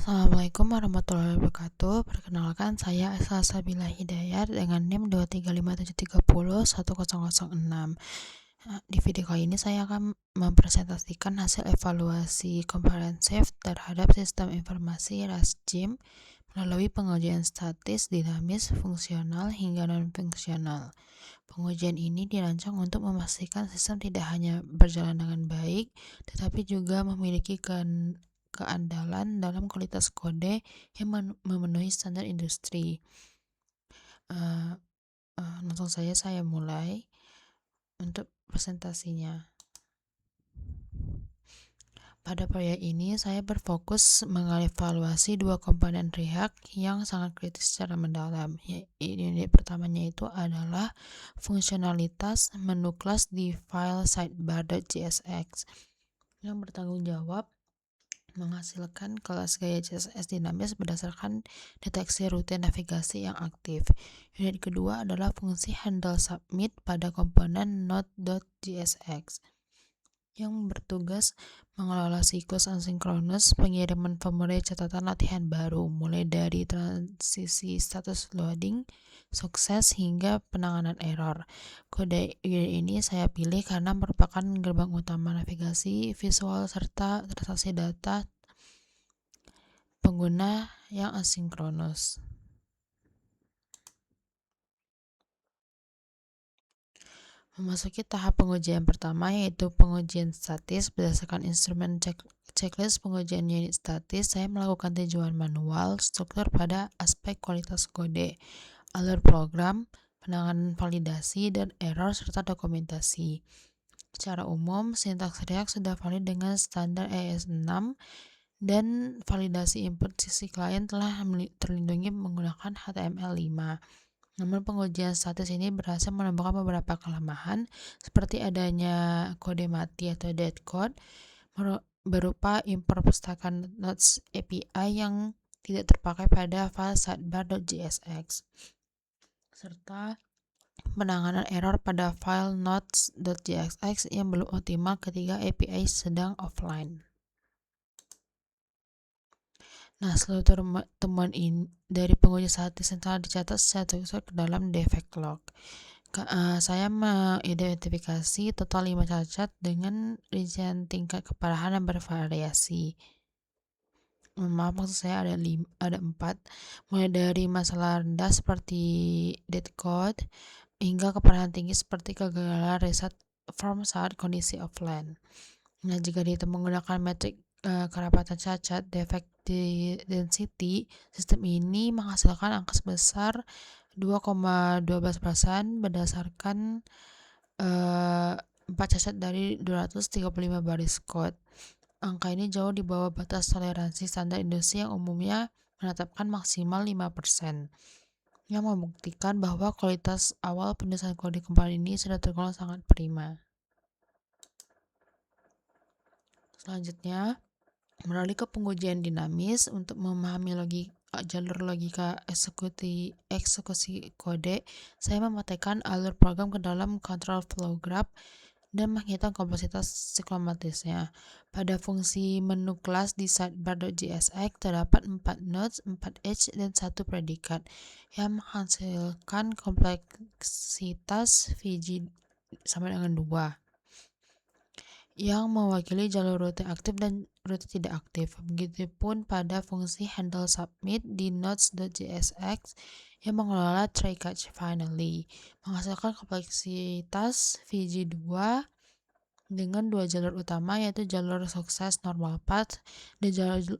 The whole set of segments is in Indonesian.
Assalamualaikum warahmatullahi wabarakatuh. Perkenalkan, saya Salsabila Hidayat dengan NIM 23573010006. Di video kali ini saya akan mempresentasikan hasil evaluasi komprehensif terhadap sistem informasi RASJIM melalui pengujian statis, dinamis, fungsional, hingga non-fungsional. Pengujian ini dirancang untuk memastikan sistem tidak hanya berjalan dengan baik, tetapi juga memiliki keandalan dalam kualitas kode yang memenuhi standar industri. Langsung saja saya mulai untuk presentasinya. Pada proyek ini saya berfokus mengevaluasi dua komponen React yang sangat kritis secara mendalam. Unit pertamanya itu adalah fungsionalitas menu kelas di file sidebar.csx yang bertanggung jawab menghasilkan kelas gaya CSS dinamis berdasarkan deteksi rute navigasi yang aktif. Unit kedua adalah fungsi handle submit pada komponen node.jsx yang bertugas mengelola siklus asinkronus pengiriman formulir catatan latihan baru, mulai dari transisi status loading, sukses, hingga penanganan error. Kode ini saya pilih karena merupakan gerbang utama navigasi visual serta transaksi data pengguna yang asinkronus. Memasuki tahap pengujian pertama, yaitu pengujian statis berdasarkan instrumen checklist pengujian unit statis. Saya melakukan tinjauan manual struktur pada aspek kualitas kode, alur program, penanganan validasi dan error, serta dokumentasi. Secara umum, sintaks React sudah valid dengan standar ES6 dan validasi input sisi klien telah terlindungi menggunakan HTML5. Namun pengujian status ini berhasil menemukan beberapa kelemahan seperti adanya kode mati atau dead code berupa import pustakan Nodes API yang tidak terpakai pada file sidebar.jsx serta penanganan error pada file nodes.jsx yang belum optimal ketika API sedang offline. Nah, seluruh temuan ini dari penguji statis yang telah dicatat secara tersusun ke dalam defect log. Saya mengidentifikasi total 5 cacat dengan rincian tingkat keparahan yang bervariasi. Maaf, maksud saya ada 4, mulai dari masalah rendah seperti dead code hingga keparahan tinggi seperti kegagalan reset form saat kondisi offline. Nah, jika menggunakan metrik kerapatan cacat defect density, sistem ini menghasilkan angka sebesar 2,12% berdasarkan 4 cacat dari 235 baris code. Angka ini jauh di bawah batas toleransi standar industri yang umumnya menetapkan maksimal 5%, yang membuktikan bahwa kualitas awal penulisan kode komponen ini sudah tergolong sangat prima. Selanjutnya, beralih ke pengujian dinamis untuk memahami jalur logika eksekusi kode. Saya mematikan alur program ke dalam control flow graph dan menghitung kompleksitas siklomatisnya. Pada fungsi menu kelas di sidebar.jsx terdapat 4 nodes, 4 edge, dan 1 predikat yang menghasilkan kompleksitas VG sama dengan 2 yang mewakili jalur rute aktif dan rute tidak aktif. Begitupun pada fungsi handle submit di nodes.jsx yang mengelola try catch finally, menghasilkan kompleksitas VG2 dengan 2 jalur utama, yaitu jalur sukses normal path dan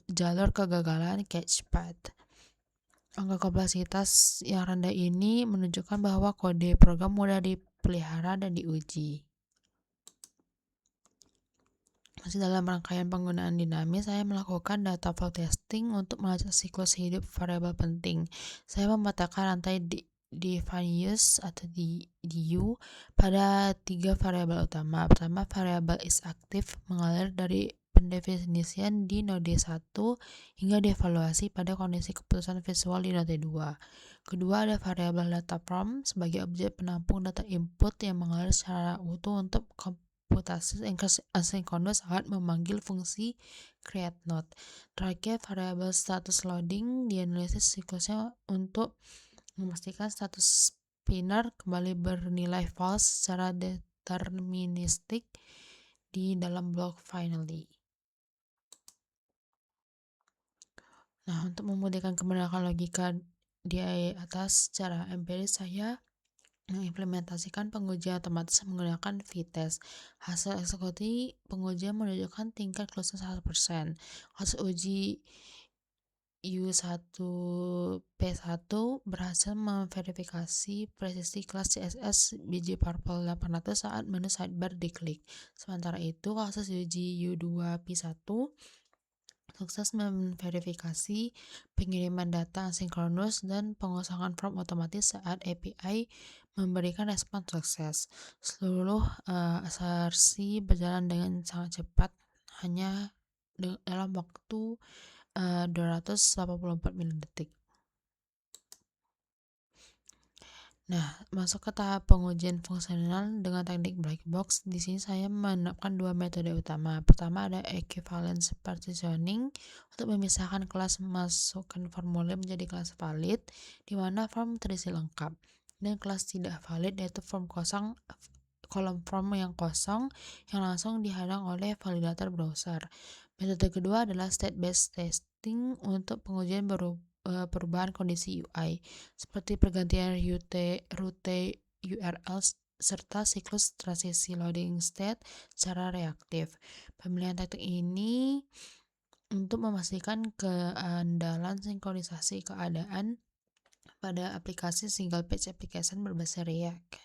jalur kegagalan catch path. Angka kompleksitas yang rendah ini menunjukkan bahwa kode program mudah dipelihara dan diuji. Masih dalam rangkaian penggunaan dinamis, saya melakukan data flow testing untuk melacak siklus hidup variabel penting. Saya memetakan rantai define use atau DU pada 3 variabel utama. Pertama, variabel is active mengalir dari pendefinisian di node 1 hingga dievaluasi pada kondisi keputusan visual di node 2. Kedua, ada variabel data from sebagai objek penampung data input yang mengalir secara utuh untuk komputasi asinkronus saat memanggil fungsi create node. Terakhir, variabel status loading dianalisis siklusnya untuk memastikan status spinner kembali bernilai false secara deterministik di dalam blok finally. Nah, untuk memudahkan kebenaran logika di atas secara empiris, saya mengimplementasikan pengujian otomatis menggunakan v-test. Hasil eksekusi pengujian menunjukkan tingkat closeness 100%. Hasil uji U1P1 berhasil memverifikasi presisi kelas CSS biji Purple 800 saat menu sidebar diklik. Sementara itu, kasus uji U2P1 sukses memverifikasi pengiriman data asinkronus dan pengosongan form otomatis saat API memberikan respon sukses. Seluruh asersi berjalan dengan sangat cepat, hanya dalam waktu 284 milidetik. Nah, masuk ke tahap pengujian fungsional dengan teknik black box. Di sini saya menerapkan dua metode utama. Pertama ada equivalence partitioning untuk memisahkan kelas masukkan formulir menjadi kelas valid, di mana form terisi lengkap, dan kelas tidak valid yaitu form kosong, kolom form yang kosong yang langsung dihadang oleh validator browser. Metode kedua adalah state-based testing untuk pengujian perubahan kondisi UI seperti pergantian rute URL serta siklus transisi loading state secara reaktif. Pemilihan teknik ini untuk memastikan keandalan sinkronisasi keadaan pada aplikasi single page application berbasis React.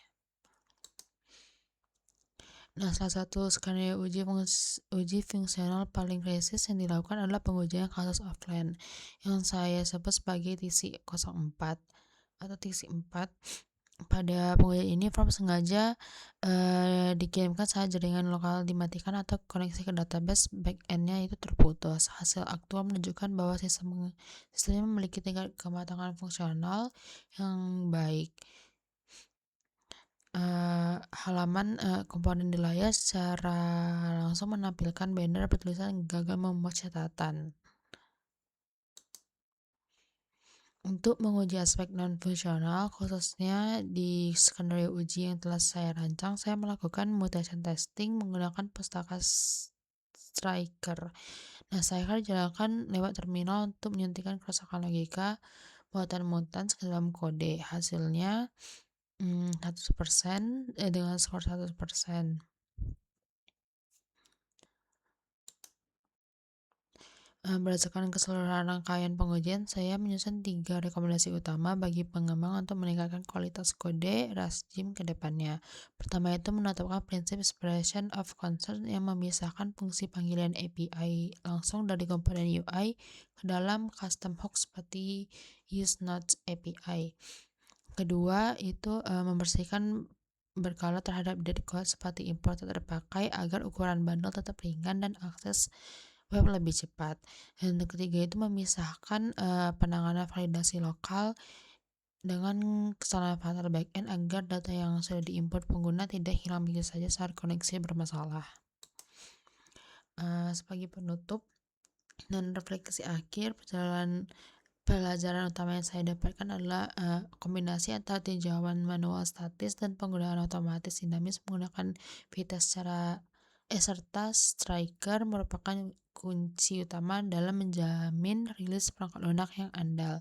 Nah, salah satu skenario uji fungsional paling realistis yang dilakukan adalah pengujian kasus offline yang saya sebut sebagai TC04 atau TC4. Pada pengujian ini, form sengaja dikirimkan saat jaringan lokal dimatikan atau koneksi ke database backend-nya itu terputus. Hasil aktual menunjukkan bahwa sistemnya memiliki tingkat kematangan fungsional yang baik. Halaman komponen di layar secara langsung menampilkan banner bertulisan gagal memuat catatan. Untuk menguji aspek non-fungsional, khususnya di skenario uji yang telah saya rancang, saya melakukan mutation testing menggunakan pustaka Striker. Nah, Striker dijalankan lewat terminal untuk menyuntikkan kerusakan logika buatan mutan ke dalam kode. Hasilnya 100% dengan skor 100%. Berdasarkan keseluruhan rangkaian pengujian, saya menyusun 3 rekomendasi utama bagi pengembang untuk meningkatkan kualitas kode RASGIM ke depannya. Pertama itu menetapkan prinsip separation of concern yang memisahkan fungsi panggilan API langsung dari komponen UI ke dalam custom hook seperti useNodes API. Kedua itu membersihkan berkala terhadap dead code seperti import terpakai agar ukuran bundle tetap ringan dan akses web lebih cepat. Dan yang ketiga itu memisahkan penanganan validasi lokal dengan kesalahan fatal backend agar data yang sudah diimport pengguna tidak hilang begitu saja saat koneksi bermasalah. Sebagai penutup dan refleksi akhir, pelajaran utama yang saya dapatkan adalah kombinasi antara tinjauan manual statis dan penggunaan otomatis dinamis menggunakan v-test serta Striker merupakan kunci utama dalam menjamin rilis perangkat lunak yang andal.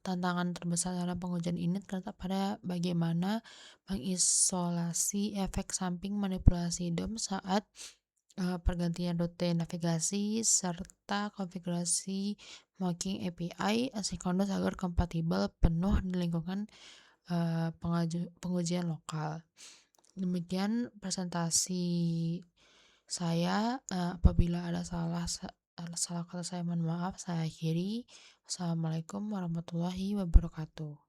Tantangan terbesar dalam pengujian ini terletak pada bagaimana mengisolasi efek samping manipulasi DOM saat pergantian rute navigasi serta konfigurasi mocking API asinkronus agar kompatibel penuh di lingkungan pengujian lokal. Demikian presentasi saya. Apabila ada salah kata saya mohon maaf. Saya akhiri. Wassalamualaikum warahmatullahi wabarakatuh.